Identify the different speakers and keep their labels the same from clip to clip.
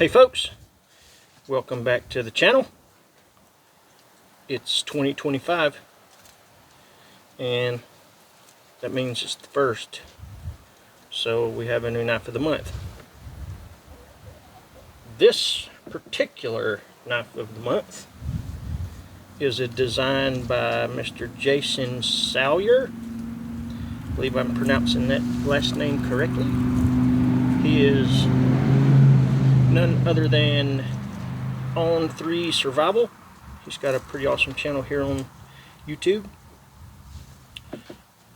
Speaker 1: Hey folks, welcome back to the channel. It's 2025 and that means it's the first, so we have a new knife of the month. This particular knife of the month is a design by Mr. Jason Salyer. I believe I'm pronouncing that last name correctly. He is none other than On 3 Survival. He's got a pretty awesome channel here on YouTube.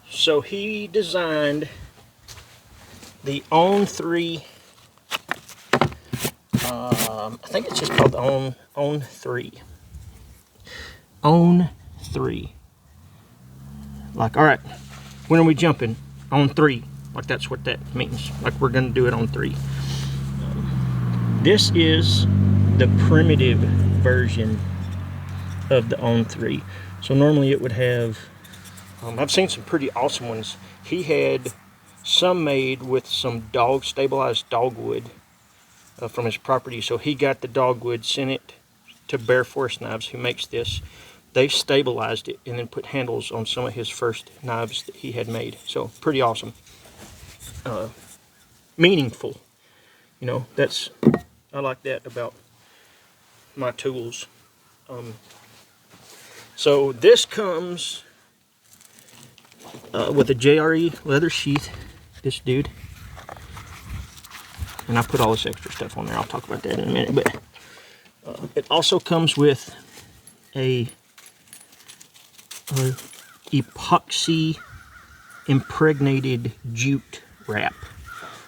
Speaker 1: So he designed the On 3, I think it's just called the On 3. On 3. Like, alright, when are we jumping? On 3. Like, that's what that means. Like, we're going to do it on 3. This is the primitive version of the On 3. So normally it would have, I've seen some pretty awesome ones. He had some made with some stabilized dogwood from his property. So he got the dogwood, sent it to Bear Forest Knives, who makes this. They stabilized it and then put handles on some of his first knives that he had made. So pretty awesome. Meaningful. You know, I like that about my tools. So this comes with a JRE leather sheath, this dude. And I put all this extra stuff on there. I'll talk about that in a minute. But it also comes with a epoxy impregnated jute wrap.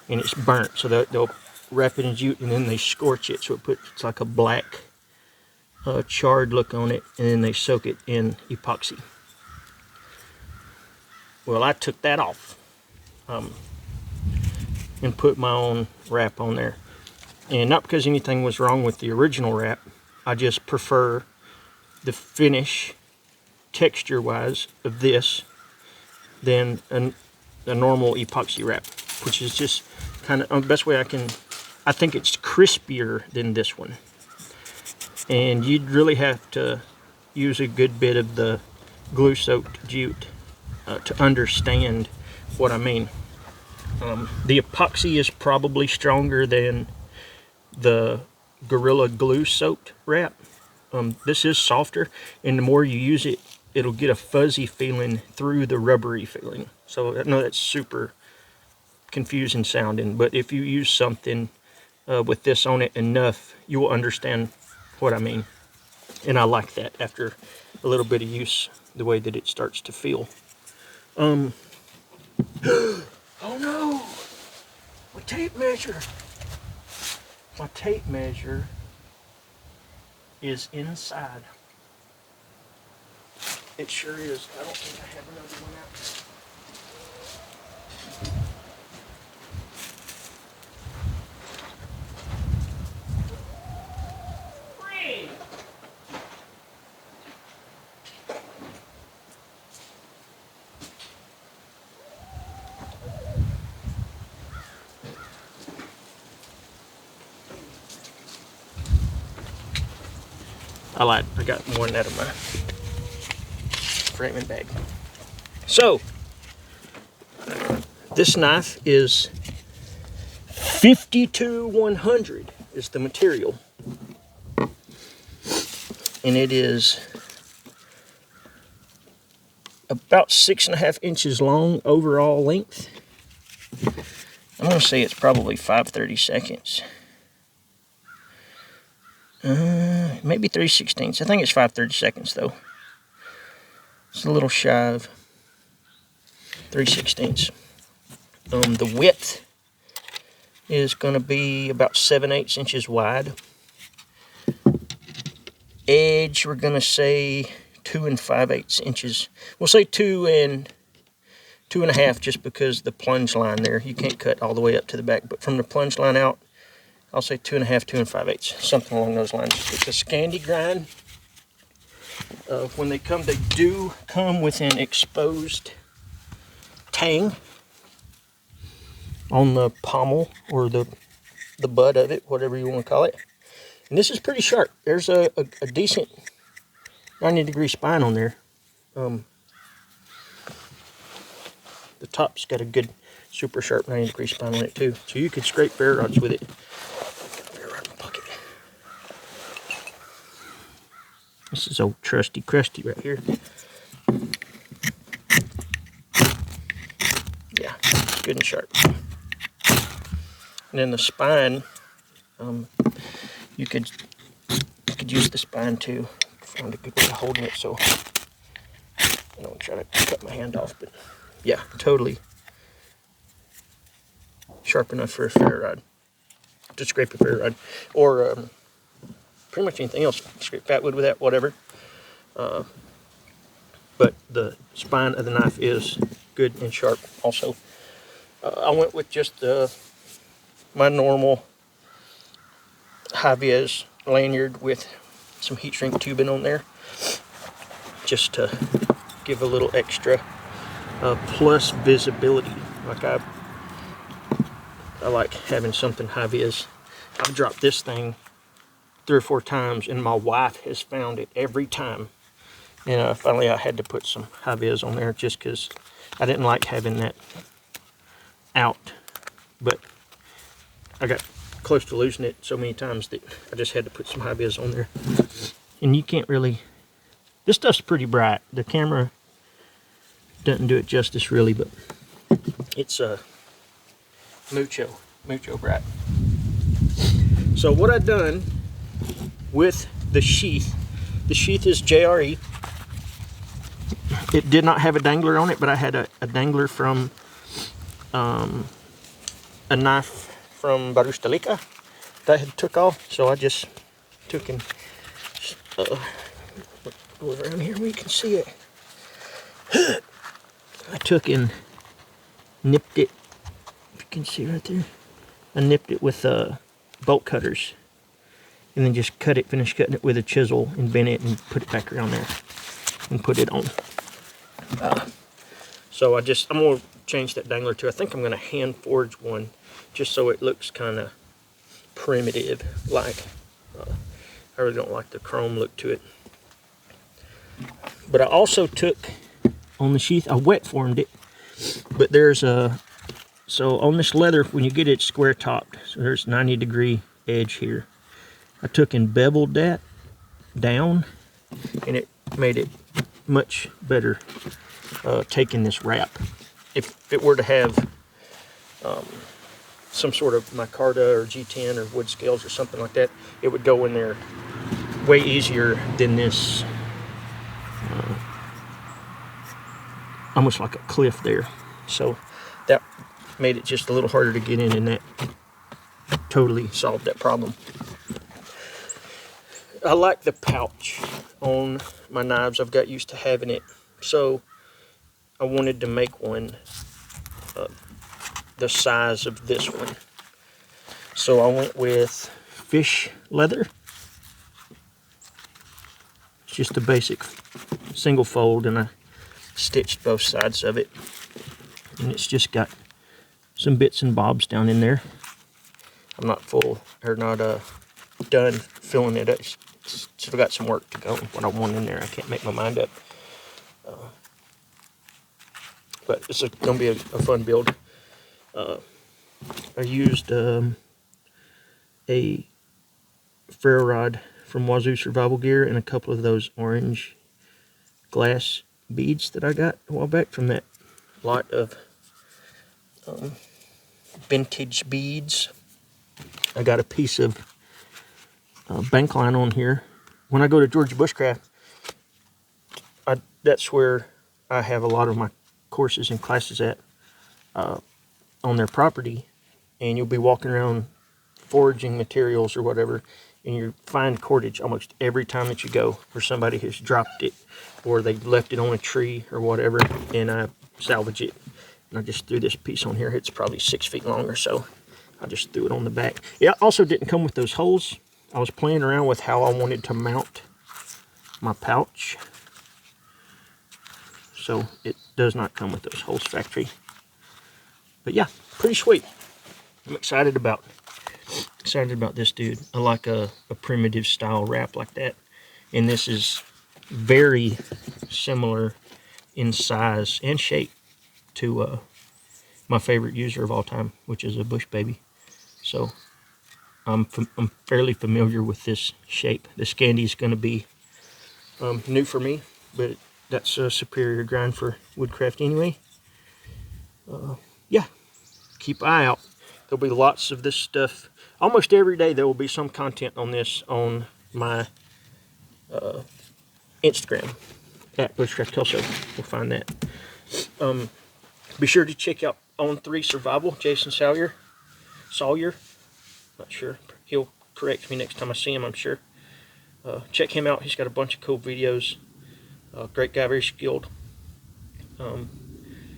Speaker 1: And it's burnt, so they'll wrap it in jute and then they scorch it, so it's like a black charred look on it, and then they soak it in epoxy. Well, I took that off and put my own wrap on there, and not because anything was wrong with the original wrap. I just prefer the finish texture wise of this than a normal epoxy wrap, which is just kind of the best way I think it's crispier than this one. And you'd really have to use a good bit of the glue-soaked jute to understand what I mean. The epoxy is probably stronger than the Gorilla Glue-soaked wrap. This is softer, and the more you use it, it'll get a fuzzy feeling through the rubbery feeling. So I know that's super confusing sounding, but if you use something with this on it enough, you will understand what I mean. And I like that after a little bit of use, the way that it starts to feel. Oh no! My tape measure! My tape measure is inside. It sure is. I don't think I have another one out. I lied. I got more than that in my framing bag. So, this knife is 52-100 is the material. And it is about 6.5 inches long overall length. I'm going to say it's probably 5/32. Maybe 3/16. I think it's 5/32 though. It's a little shy of 3/16. The width is going to be about 7/8 inches wide. Edge, we're going to say 2 5/8 inches. We'll say 2 and 2.5, just because the plunge line there, you can't cut all the way up to the back, but from the plunge line out, I'll say 2.5, 2 5/8, something along those lines. It's a Scandi grind. When they come, they do come with an exposed tang on the pommel or the the butt of it, whatever you want to call it. And this is pretty sharp. There's a decent 90-degree spine on there. The top's got a good super sharp 90-degree spine on it too. So you could scrape ferro rods with it. Ferro rod in my pocket. This is old trusty crusty right here. Yeah, it's good and sharp. And then the spine, you could use the spine too. Find a good way of holding it so I don't try to cut my hand off, but yeah, totally sharp enough for a ferro rod, to scrape a ferro rod, or pretty much anything else. Scrape fat wood with that, whatever. But the spine of the knife is good and sharp also. I went with just my normal high-vis lanyard with some heat shrink tubing on there, just to give a little extra plus visibility. Like I like having something high-vis. I've dropped this thing 3 or 4 times, and my wife has found it every time. And finally I had to put some high-vis on there just because I didn't like having that out. But I got close to losing it so many times that I just had to put some high-vis on there. And you can't really... This stuff's pretty bright. The camera doesn't do it justice really, but it's mucho bright. So what I've done with the sheath is JRE. It did not have a dangler on it, but I had a dangler from a knife from Barustalica that I had took off. So I just took and go around here where you can see it. I took and nipped it. If you can see right there, I nipped it with bolt cutters, and then just finished cutting it with a chisel and bent it and put it back around there and put it on. So I'm gonna change that dangler to, I think I'm gonna hand forge one, just so it looks kind of primitive, like I really don't like the chrome look to it. But I also took on the sheath, I wet formed it, but there's so on this leather, when you get it square topped, so there's 90-degree edge here. I took and beveled that down, and it made it much better taking this wrap. If it were to have some sort of micarta or G10 or wood scales or something like that, it would go in there way easier than this, almost like a cliff there. So that made it just a little harder to get in, and that totally solved that problem. I like the pouch on my knives. I've got used to having it, so I wanted to make one the size of this one. So I went with fish leather. It's just a basic single fold, and I stitched both sides of it, and it's just got some bits and bobs down in there. I'm not done filling it up. Still got some work to go. What I want in there, I can't make my mind up. But it's going to be a fun build. I used a ferro rod from Wazoo Survival Gear and a couple of those orange glass beads that I got a while back from that lot of vintage beads. I got a piece of bank line on here. When I go to Georgia Bushcraft, that's where I have a lot of my courses and classes at, on their property, and you'll be walking around foraging materials or whatever, and you find cordage almost every time that you go, where somebody has dropped it or they left it on a tree or whatever, and I salvage it. And I just threw this piece on here. It's probably 6 feet long or so. I just threw it on the back. It also didn't come with those holes. I was playing around with how I wanted to mount my pouch, so it does not come with those holes factory. But yeah, pretty sweet. I'm excited about excited about this, dude. I like a primitive style wrap like that. And this is very similar in size and shape to my favorite user of all time, which is a Bush Baby. So I'm fairly familiar with this shape. The Scandi is going to be new for me, but that's a superior grind for Woodcraft anyway. Yeah, keep an eye out. There'll be lots of this stuff. Almost every day there will be some content on this on my Instagram at Bushcraft Kelso. We'll find that. Be sure to check out On 3 Survival, Jason Salyer. Not sure. He'll correct me next time I see him, I'm sure. Check him out. He's got a bunch of cool videos. Great guy, very skilled.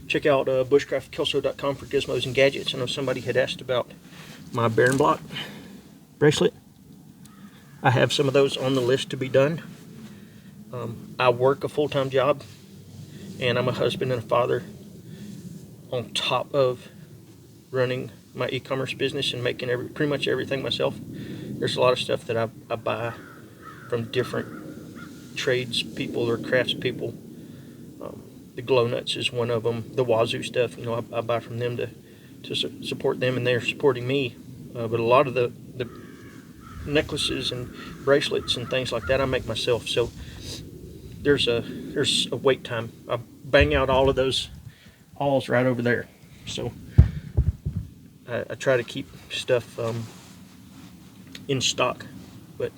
Speaker 1: Check out bushcraftkelso.com for gizmos and gadgets. I know somebody had asked about my Baron Block bracelet. I have some of those on the list to be done. I work a full-time job, and I'm a husband and a father on top of running my e-commerce business and making pretty much everything myself. There's a lot of stuff that I buy from different trades people or crafts people. The glow nuts is one of them. The wazoo stuff, you know, I buy from them to support them, and they're supporting me. But a lot of the necklaces and bracelets and things like that I make myself. So there's a wait time. I bang out all of those hauls right over there. So I try to keep stuff in stock, but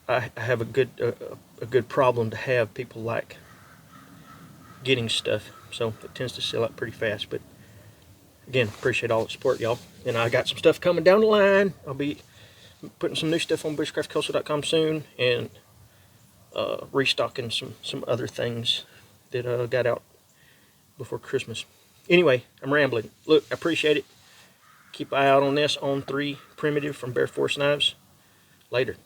Speaker 1: I have a good problem to have. People like getting stuff, so it tends to sell out pretty fast. But again, appreciate all the support, y'all. And I got some stuff coming down the line. I'll be putting some new stuff on bushcraftkelso.com soon, and restocking some other things that got out before Christmas. Anyway, I'm rambling. Look, I appreciate it. Keep an eye out on this On 3 Primitive from Bear Force Knives. Later.